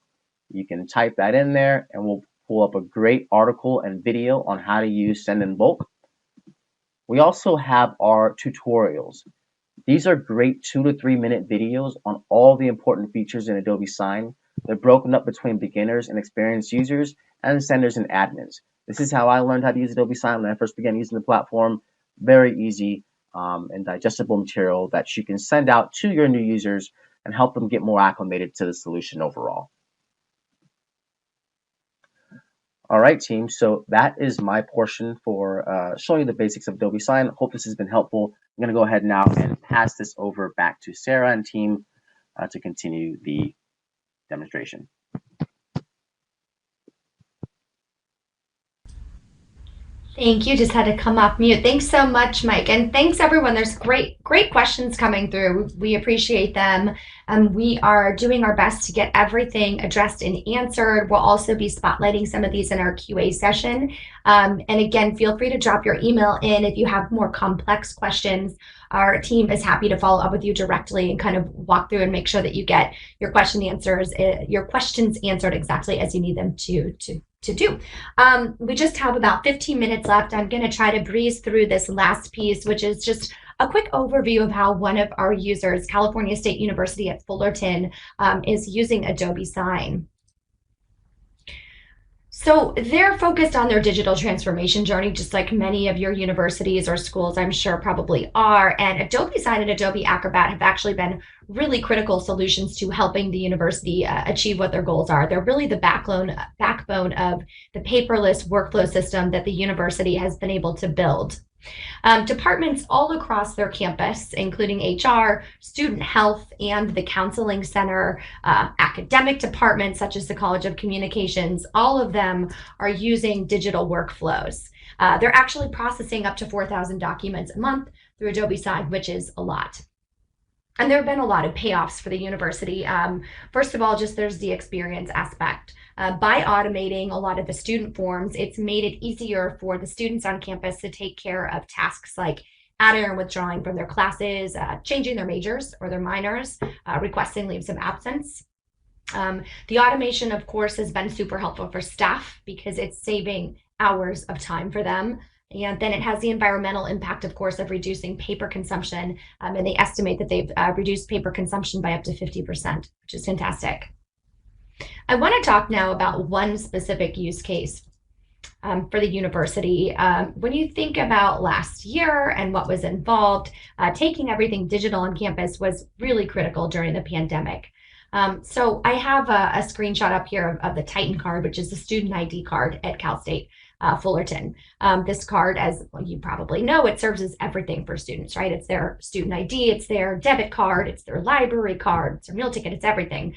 You can type that in there and we'll pull up a great article and video on how to use send in bulk. We also have our tutorials. These are great 2 to 3 minute videos on all the important features in Adobe Sign. They're broken up between beginners and experienced users and senders and admins. This is how I learned how to use Adobe Sign when I first began using the platform. Very easy and digestible material that you can send out to your new users and help them get more acclimated to the solution overall. All right, team. So that is my portion for showing you the basics of Adobe Sign. Hope this has been helpful. I'm going to go ahead now and pass this over back to Sarah and team to continue the demonstration. Thank you. Just had to come off mute. Thanks so much, Mike. And thanks everyone. There's great questions coming through. We appreciate them. We are doing our best to get everything addressed and answered. We'll also be spotlighting some of these in our QA session. And again, feel free to drop your email in if you have more complex questions. Our team is happy to follow up with you directly and kind of walk through and make sure that you get your questions answered exactly as you need them to do. We just have about 15 minutes left. I'm going to try to breeze through this last piece, which is just a quick overview of how one of our users, California State University at Fullerton, is using Adobe Sign. So they're focused on their digital transformation journey, just like many of your universities or schools, I'm sure probably are. And Adobe Sign and Adobe Acrobat have actually been really critical solutions to helping the university achieve what their goals are. They're really the backbone of the paperless workflow system that the university has been able to build. Departments all across their campus, including HR, student health, and the counseling center, academic departments such as the College of Communications, all of them are using digital workflows. They're actually processing up to 4,000 documents a month through Adobe Sign, which is a lot. And there have been a lot of payoffs for the university. First of all, just there's the experience aspect. By automating a lot of the student forms, it's made it easier for the students on campus to take care of tasks like adding or withdrawing from their classes, changing their majors or their minors, requesting leaves of absence. The automation, of course, has been super helpful for staff because it's saving hours of time for them. And then it has the environmental impact, of course, of reducing paper consumption. And they estimate that they've reduced paper consumption by up to 50%, which is fantastic. I want to talk now about one specific use case for the university. When you think about last year and what was involved, taking everything digital on campus was really critical during the pandemic. So I have a screenshot up here of the Titan card, which is the student ID card at Cal State Fullerton. This card, as you probably know, it serves as everything for students, right? It's their student ID, it's their debit card, it's their library card, it's their meal ticket, it's everything.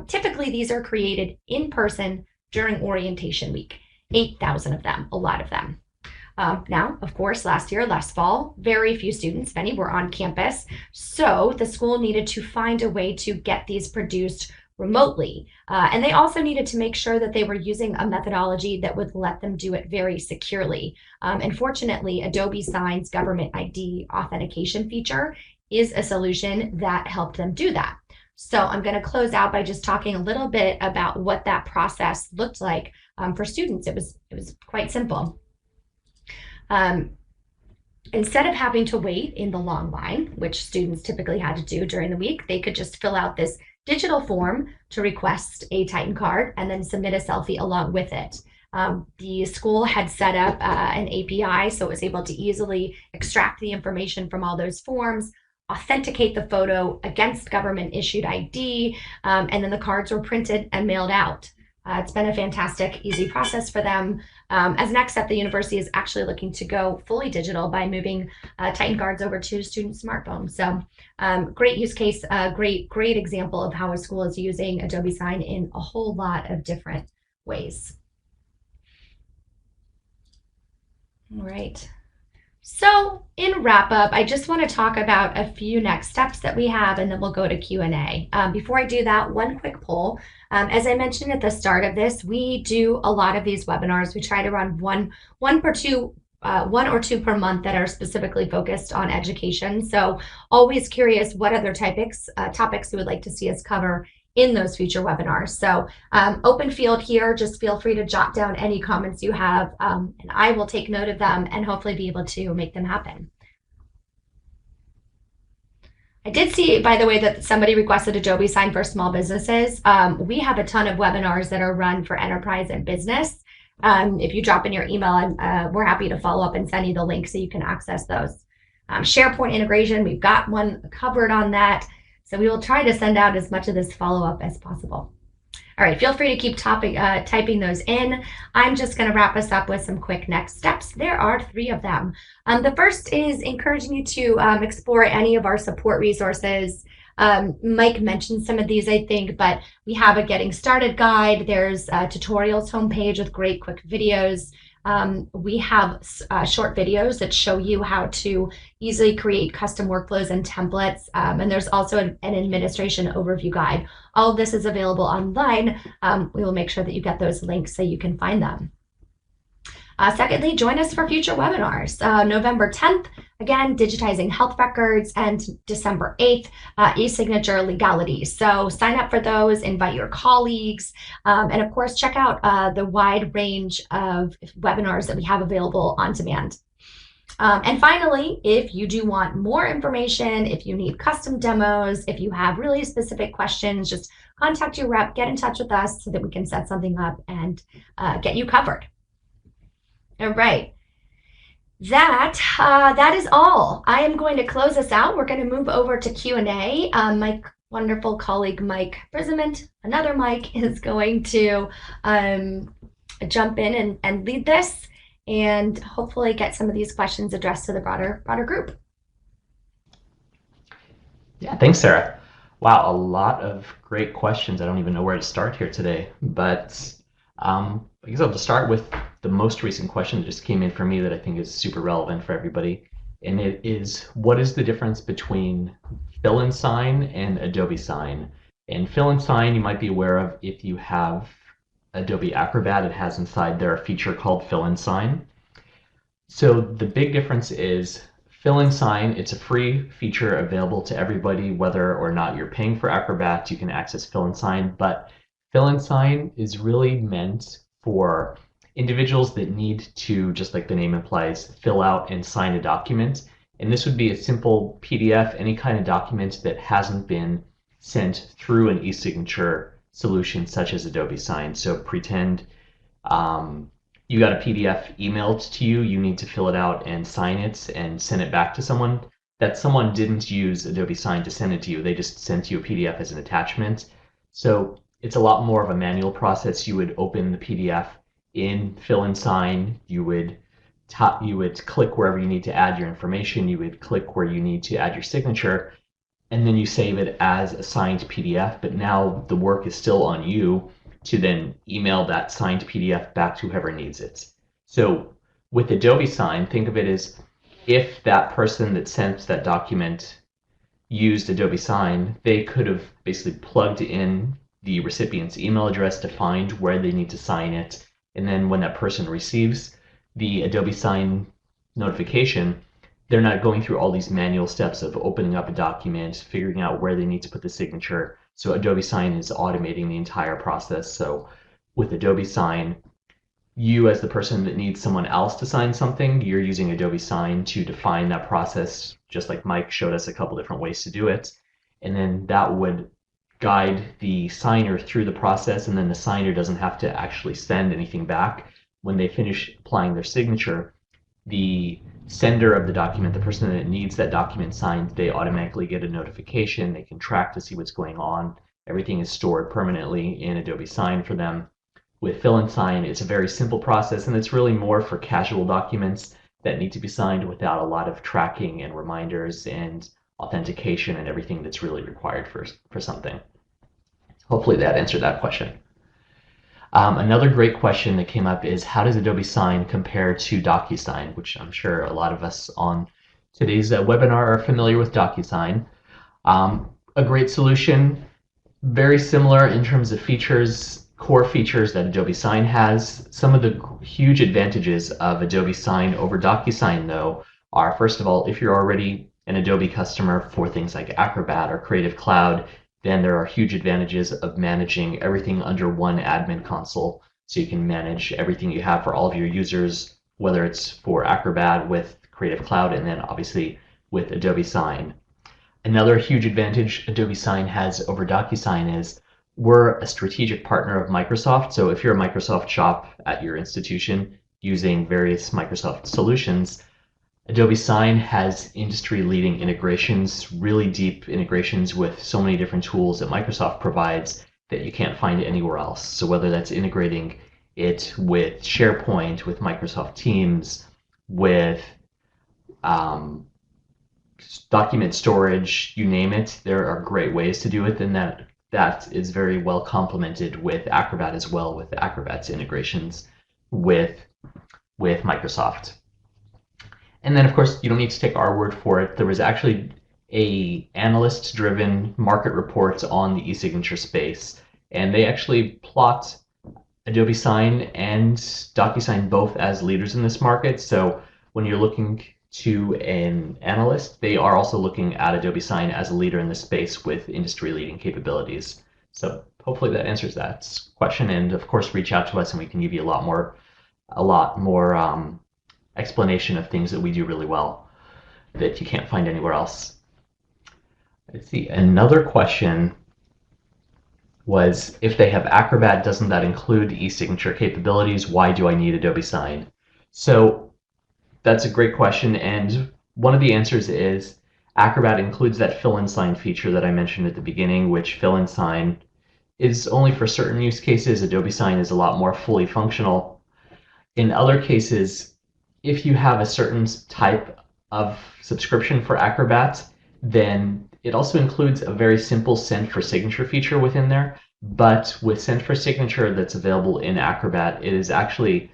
Typically, these are created in person during orientation week. 8,000 of them, a lot of them. Now, of course, last fall, very few students, if any, were on campus. So the school needed to find a way to get these produced remotely. And they also needed to make sure that they were using a methodology that would let them do it very securely. And fortunately, Adobe Sign's government ID authentication feature is a solution that helped them do that. So I'm going to close out by just talking a little bit about what that process looked like for students. It was quite simple. Um, Instead of having to wait in the long line, which students typically had to do during the week, they could just fill out this digital form to request a Titan card and then submit a selfie along with it. The school had set up an API, so it was able to easily extract the information from all those forms, authenticate the photo against government issued ID, and then the cards were printed and mailed out. It's been a fantastic, easy process for them. As next step, the university is actually looking to go fully digital by moving Titan cards over to student smartphones. So great use case, great example of how a school is using Adobe Sign in a whole lot of different ways. All right. So in wrap up, I just want to talk about a few next steps that we have, and then we'll go to Q&A. Before I do that, one quick poll. As I mentioned at the start of this, we do a lot of these webinars. We try to run one or two per month that are specifically focused on education. So always curious what other topics you would like to see us cover in those future webinars. So open field here, just feel free to jot down any comments you have, and I will take note of them and hopefully be able to make them happen. I did see, by the way, that somebody requested Adobe Sign for small businesses. We have a ton of webinars that are run for enterprise and business. If you drop in your email, we're happy to follow up and send you the link so you can access those. SharePoint integration, we've got one covered on that. So we will try to send out as much of this follow-up as possible. All right, feel free to keep typing those in. I'm just going to wrap us up with some quick next steps. There are 3 of them. The first is encouraging you to explore any of our support resources. Mike mentioned some of these, I think, but we have a getting started guide. There's a tutorials homepage with great quick videos. We have short videos that show you how to easily create custom workflows and templates. And there's also an administration overview guide. All of this is available online. We will make sure that you get those links so you can find them. Secondly, join us for future webinars. November 10th, again, digitizing health records, and December 8th, e-signature legalities. So sign up for those, invite your colleagues, and of course, check out the wide range of webinars that we have available on demand. And finally, if you do want more information, if you need custom demos, if you have really specific questions, just contact your rep, get in touch with us so that we can set something up and get you covered. All right. That is all. I am going to close this out. We're going to move over to Q&A. My wonderful colleague, Mike Brisament, another Mike, is going to jump in and lead this and hopefully get some of these questions addressed to the broader group. Yeah, thanks, Sarah. Wow, a lot of great questions. I don't even know where to start here today, but I guess I'll just start with the most recent question that just came in for me that I think is super relevant for everybody. And it is, what is the difference between Fill and Sign and Adobe Sign? And Fill and Sign you might be aware of if you have Adobe Acrobat. It has inside there a feature called Fill and Sign. So the big difference is Fill and Sign, it's a free feature available to everybody, whether or not you're paying for Acrobat, you can access Fill and Sign, but Fill and Sign is really meant for individuals that need to, just like the name implies, fill out and sign a document. And this would be a simple PDF, any kind of document that hasn't been sent through an e-signature solution such as Adobe Sign. So pretend you got a PDF emailed to you, you need to fill it out and sign it and send it back to someone. That someone didn't use Adobe Sign to send it to you, they just sent you a PDF as an attachment. So it's a lot more of a manual process. You would open the PDF in Fill and Sign, you would click wherever you need to add your information, you would click where you need to add your signature, and then you save it as a signed PDF, but now the work is still on you to then email that signed PDF back to whoever needs it. So With Adobe Sign, think of it as if that person that sent that document used Adobe Sign, they could have basically plugged in the recipient's email address to find where they need to sign it. And then when that person receives the Adobe Sign notification, they're not going through all these manual steps of opening up a document, figuring out where they need to put the signature. So Adobe Sign is automating the entire process. So with Adobe Sign, you as the person that needs someone else to sign something, you're using Adobe Sign to define that process, just like Mike showed us a couple different ways to do it. And then that would guide the signer through the process, and then the signer doesn't have to actually send anything back. When they finish applying their signature, the sender of the document, the person that needs that document signed, they automatically get a notification. They can track to see what's going on. Everything is stored permanently in Adobe Sign for them. With Fill and Sign, it's a very simple process, and it's really more for casual documents that need to be signed without a lot of tracking and reminders and authentication and everything that's really required for something. Hopefully that answered that question. Another great question that came up is, how does Adobe Sign compare to DocuSign, which I'm sure a lot of us on today's webinar are familiar with DocuSign. A great solution, very similar in terms of features, core features that Adobe Sign has. Some of the huge advantages of Adobe Sign over DocuSign, though, are, first of all, if you're already an Adobe customer for things like Acrobat or Creative Cloud, then there are huge advantages of managing everything under one admin console. So you can manage everything you have for all of your users, whether it's for Acrobat with Creative Cloud and then obviously with Adobe Sign. Another huge advantage Adobe Sign has over DocuSign is we're a strategic partner of Microsoft. So if you're a Microsoft shop at your institution using various Microsoft solutions, Adobe Sign has industry-leading integrations, really deep integrations with so many different tools that Microsoft provides that you can't find anywhere else. So whether that's integrating it with SharePoint, with Microsoft Teams, with document storage, you name it, there are great ways to do it, and that is very well complemented with Acrobat as well, with Acrobat's integrations with Microsoft. And then, of course, you don't need to take our word for it. There was actually a analyst-driven market report on the e-signature space, and they actually plot Adobe Sign and DocuSign both as leaders in this market. So when you're looking to an analyst, they are also looking at Adobe Sign as a leader in this space with industry-leading capabilities. So hopefully that answers that question. And of course, reach out to us, and we can give you a lot more explanation of things that we do really well that you can't find anywhere else. Let's see, another question was, if they have Acrobat, doesn't that include e-signature capabilities? Why do I need Adobe Sign? So that's a great question, and one of the answers is Acrobat includes that fill and sign feature that I mentioned at the beginning, which fill and sign is only for certain use cases. Adobe Sign is a lot more fully functional. In other cases, if you have a certain type of subscription for Acrobat, then it also includes a very simple send for signature feature within there. But with send for signature that's available in Acrobat, it is actually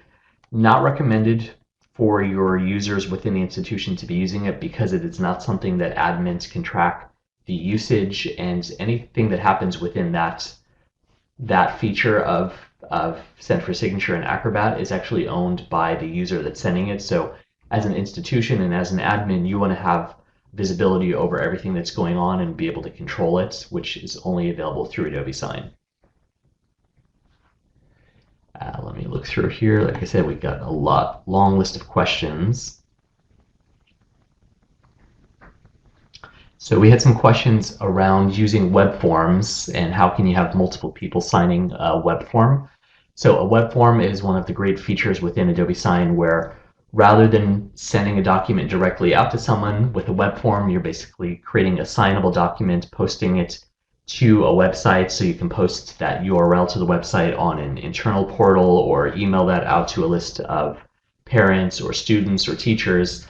not recommended for your users within the institution to be using it, because it is not something that admins can track the usage, and anything that happens within that feature of send for signature in Acrobat is actually owned by the user that's sending it. So as an institution and as an admin, you want to have visibility over everything that's going on and be able to control it, which is only available through Adobe Sign. Let me look through here. Like I said, we've got a long list of questions. So we had some questions around using web forms and how can you have multiple people signing a web form. So a web form is one of the great features within Adobe Sign, where rather than sending a document directly out to someone with a web form, you're basically creating a signable document, posting it to a website, so you can post that URL to the website on an internal portal or email that out to a list of parents or students or teachers.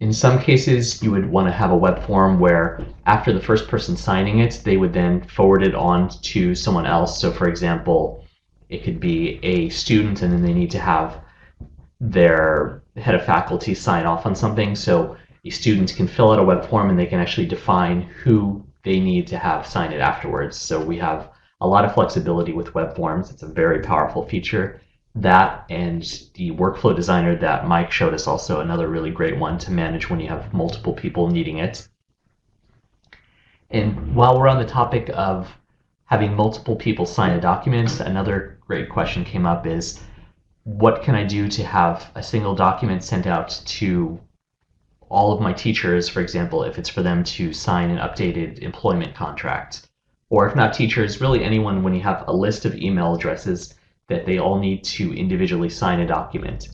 In some cases, you would want to have a web form where after the first person signing it, they would then forward it on to someone else. So for example, it could be a student, and then they need to have their head of faculty sign off on something. So a student can fill out a web form and they can actually define who they need to have sign it afterwards. So we have a lot of flexibility with web forms. It's a very powerful feature. That and the workflow designer that Mike showed us, also another really great one to manage when you have multiple people needing it. And while we're on the topic of having multiple people sign a document, another great question came up is, what can I do to have a single document sent out to all of my teachers, for example, if it's for them to sign an updated employment contract? Or if not teachers, really anyone, when you have a list of email addresses that they all need to individually sign a document.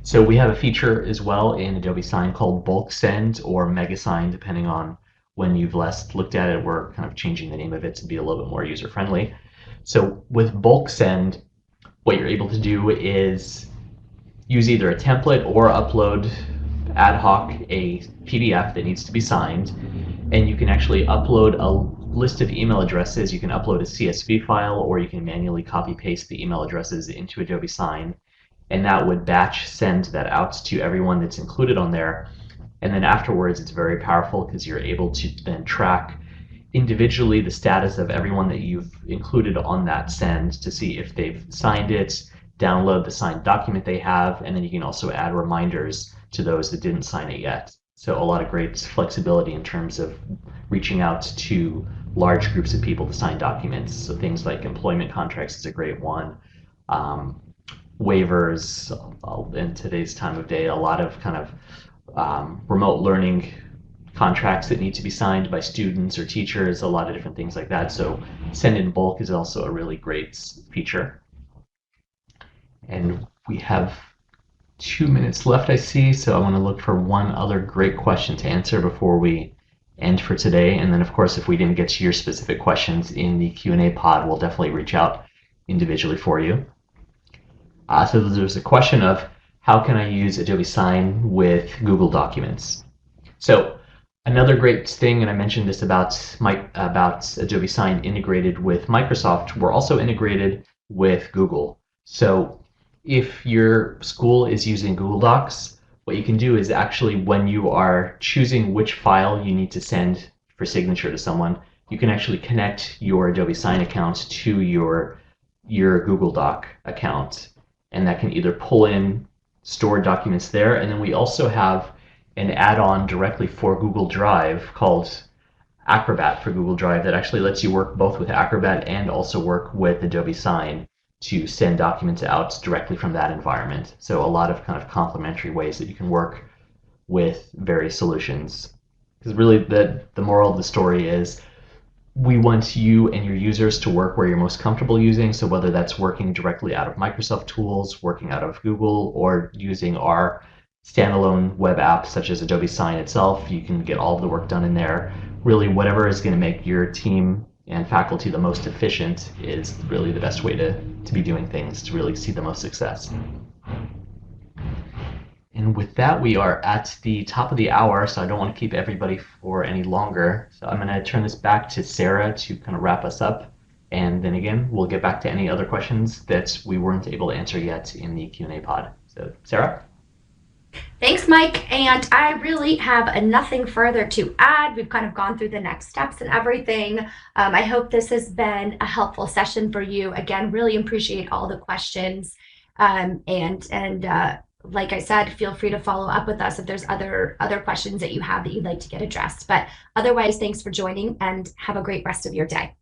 So we have a feature as well in Adobe Sign called bulk send or mega sign, depending on when you've last looked at it. We're kind of changing the name of it to be a little bit more user friendly. So with bulk send, what you're able to do is use either a template or upload ad hoc a PDF that needs to be signed, and you can actually upload a list of email addresses. You can upload a CSV file, or you can manually copy paste the email addresses into Adobe Sign, and that would batch send that out to everyone that's included on there. And then afterwards, it's very powerful because you're able to then track individually the status of everyone that you've included on that send to see if they've signed it, download the signed document they have, and then you can also add reminders to those that didn't sign it yet. So a lot of great flexibility in terms of reaching out to large groups of people to sign documents. So things like employment contracts is a great one. Um, Waivers in today's time of day, a lot of kind of remote learning contracts that need to be signed by students or teachers, a lot of different things like that. So send in bulk is also a really great feature. And we have 2 minutes left, I see, so I want to look for one other great question to answer before we end for today. And then, of course, if we didn't get to your specific questions in the Q&A pod, we'll definitely reach out individually for you. So there's a question of, how can I use Adobe Sign with Google Documents? So another great thing, and I mentioned this about Adobe Sign integrated with Microsoft, we're also integrated with Google. So if your school is using Google Docs, what you can do is actually, when you are choosing which file you need to send for signature to someone, you can actually connect your Adobe Sign account to your Google Doc account, and that can either pull in stored documents there, and then we also have an add-on directly for Google Drive called Acrobat for Google Drive that actually lets you work both with Acrobat and also work with Adobe Sign to send documents out directly from that environment. So a lot of kind of complementary ways that you can work with various solutions. Because really the moral of the story is, we want you and your users to work where you're most comfortable using. So whether that's working directly out of Microsoft tools, working out of Google, or using our standalone web app such as Adobe Sign itself, you can get all of the work done in there. Really, whatever is going to make your team and faculty the most efficient is really the best way to be doing things to really see the most success. And with that, we are at the top of the hour, so I don't want to keep everybody for any longer. So I'm going to turn this back to Sarah to kind of wrap us up. And then again, we'll get back to any other questions that we weren't able to answer yet in the Q&A pod. So Sarah? Thanks, Mike. And I really have nothing further to add. We've kind of gone through the next steps and everything. I hope this has been a helpful session for you. Again, really appreciate all the questions. Like I said, feel free to follow up with us if there's other questions that you have that you'd like to get addressed. But otherwise, thanks for joining and have a great rest of your day.